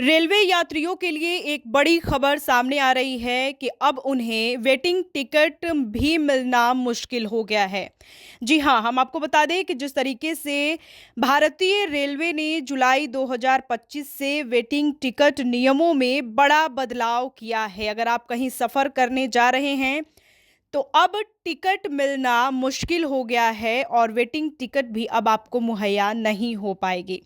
Railway यात्रियों के लिए एक बड़ी खबर सामने आ रही है कि अब उन्हें वेटिंग टिकट भी मिलना मुश्किल हो गया है। जी हां, हम आपको बता दें कि जिस तरीके से भारतीय रेलवे ने जुलाई 2025 से वेटिंग टिकट नियमों में बड़ा बदलाव किया है। अगर आप कहीं सफ़र करने जा रहे हैं तो अब टिकट मिलना मुश्किल हो गया है और वेटिंग टिकट भी अब आपको मुहैया नहीं हो पाएगी।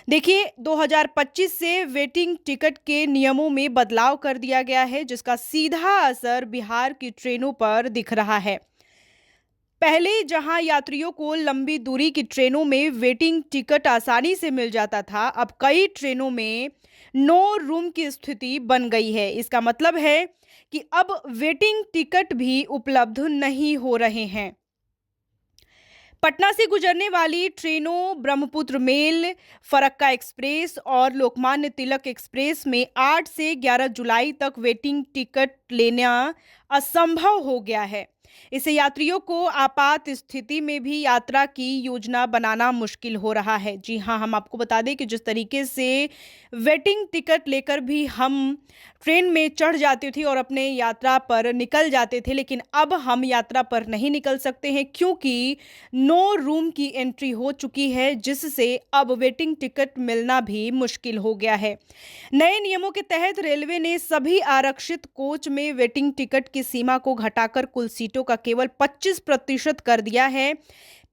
देखिए, 2025 से वेटिंग टिकट के नियमों में बदलाव कर दिया गया है, जिसका सीधा असर बिहार की ट्रेनों पर दिख रहा है। पहले जहां यात्रियों को लंबी दूरी की ट्रेनों में वेटिंग टिकट आसानी से मिल जाता था, अब कई ट्रेनों में नो रूम की स्थिति बन गई है। इसका मतलब है कि अब वेटिंग टिकट भी उपलब्ध नहीं हो रहे हैं। पटना से गुजरने वाली ट्रेनों ब्रह्मपुत्र मेल, फरक्का एक्सप्रेस और लोकमान्य तिलक एक्सप्रेस में 8 से 11 जुलाई तक वेटिंग टिकट लेना असंभव हो गया है। इससे यात्रियों को आपात स्थिति में भी यात्रा की योजना बनाना मुश्किल हो रहा है। जी हाँ, हम आपको बता दें कि जिस तरीके से वेटिंग टिकट लेकर भी हम ट्रेन में चढ़ जाते थे और अपने यात्रा पर निकल जाते थे, लेकिन अब हम यात्रा पर नहीं निकल सकते हैं क्योंकि नो रूम की एंट्री हो चुकी है, जिससे अब वेटिंग टिकट मिलना भी मुश्किल हो गया है। नए नियमों के तहत रेलवे ने सभी आरक्षित कोच में वेटिंग टिकट की सीमा को घटाकर कुल सीटों का केवल 25% कर दिया है।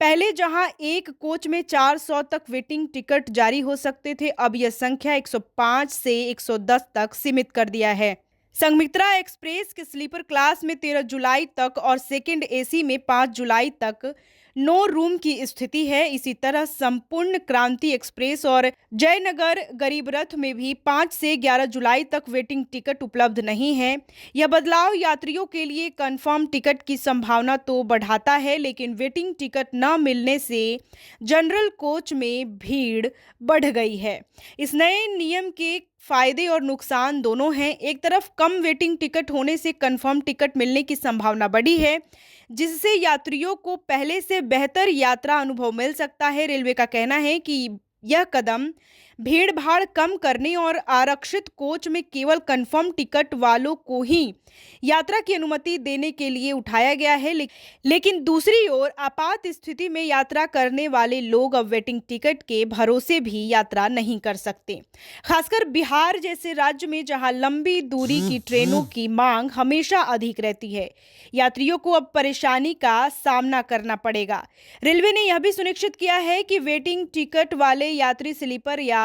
पहले जहां एक कोच में 400 तक वेटिंग टिकट जारी हो सकते थे, अब यह संख्या 105 से 110 तक सीमित कर दिया है। संघमित्रा एक्सप्रेस के स्लीपर क्लास में 13 जुलाई तक और सेकंड एसी में 5 जुलाई तक नो रूम की स्थिति है। इसी तरह संपूर्ण क्रांति एक्सप्रेस और जयनगर गरीब रथ में भी 5 से 11 जुलाई तक वेटिंग टिकट उपलब्ध नहीं है। यह बदलाव यात्रियों के लिए कंफर्म टिकट की संभावना तो बढ़ाता है, लेकिन वेटिंग टिकट न मिलने से जनरल कोच में भीड़ बढ़ गई है। इस नए नियम के फायदे और नुकसान दोनों हैं। एक तरफ कम वेटिंग टिकट होने से कंफर्म टिकट मिलने की संभावना बढ़ी है, जिससे यात्रियों को पहले से बेहतर यात्रा अनुभव मिल सकता है। रेलवे का कहना है कि यह कदम भीड़ भाड़ कम करने और आरक्षित कोच में केवल कंफर्म टिकट वालों को ही यात्रा की अनुमति देने के लिए उठाया गया है। लेकिन दूसरी ओर आपात स्थिति में यात्रा करने वाले लोग अब वेटिंग टिकट के भरोसे भी यात्रा नहीं कर सकते। खासकर बिहार जैसे राज्य में जहां लंबी दूरी की ट्रेनों की मांग हमेशा अधिक रहती है, यात्रियों को अब परेशानी का सामना करना पड़ेगा। रेलवे ने यह भी सुनिश्चित किया है कि वेटिंग टिकट वाले यात्री स्लीपर या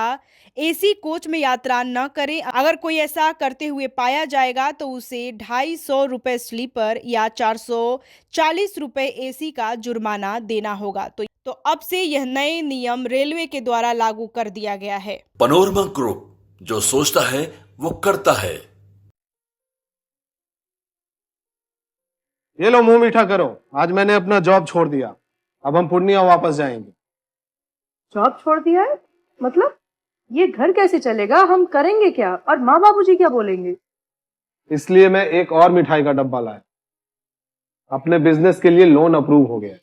एसी कोच में यात्रा न करें। अगर कोई ऐसा करते हुए पाया जाएगा तो उसे 250 रुपए स्लीपर या 440 रुपए एसी का जुर्माना देना होगा। तो अब से यह नए नियम रेलवे के द्वारा लागू कर दिया गया है। पैनोरमा ग्रुप, जो सोचता है वो करता है। ये लो, मुंह मीठा करो। आज मैंने अपना जॉब छोड़ दिया। अब हम पूर्णिया वापस जाएंगे। जॉब छोड़ दिया है? मतलब ये घर कैसे चलेगा? हम करेंगे क्या? और माँ बाबूजी क्या बोलेंगे? इसलिए मैं एक और मिठाई का डब्बा लाया। अपने बिजनेस के लिए लोन अप्रूव हो गया।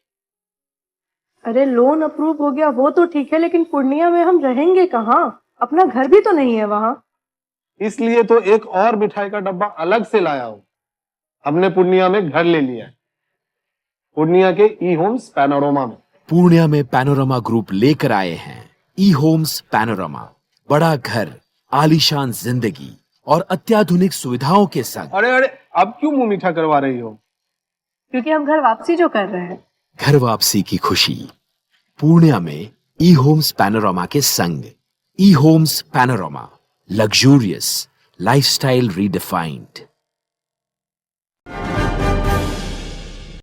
अरे लोन अप्रूव हो गया वो तो ठीक है, लेकिन पूर्णिया में हम रहेंगे कहाँ? अपना घर भी तो नहीं है वहां। इसलिए तो एक और मिठाई का डब्बा अलग से लाया हूं। हमने पूर्णिया में घर ले लिया है, पूर्णिया के ई होम्स पैनोरमा में। पूर्णिया में पैनोरमा ग्रुप लेकर आए हैं ई होम्स पैनोरमा। बड़ा घर, आलीशान जिंदगी और अत्याधुनिक सुविधाओं के संग। अरे अरे, अब क्यों मुंह मीठा करवा रही हो? क्योंकि हम घर वापसी जो कर रहे हैं। घर वापसी की खुशी पूर्णिया में ई होम्स पैनोरमा के संग। ई homes panorama, luxurious lifestyle redefined.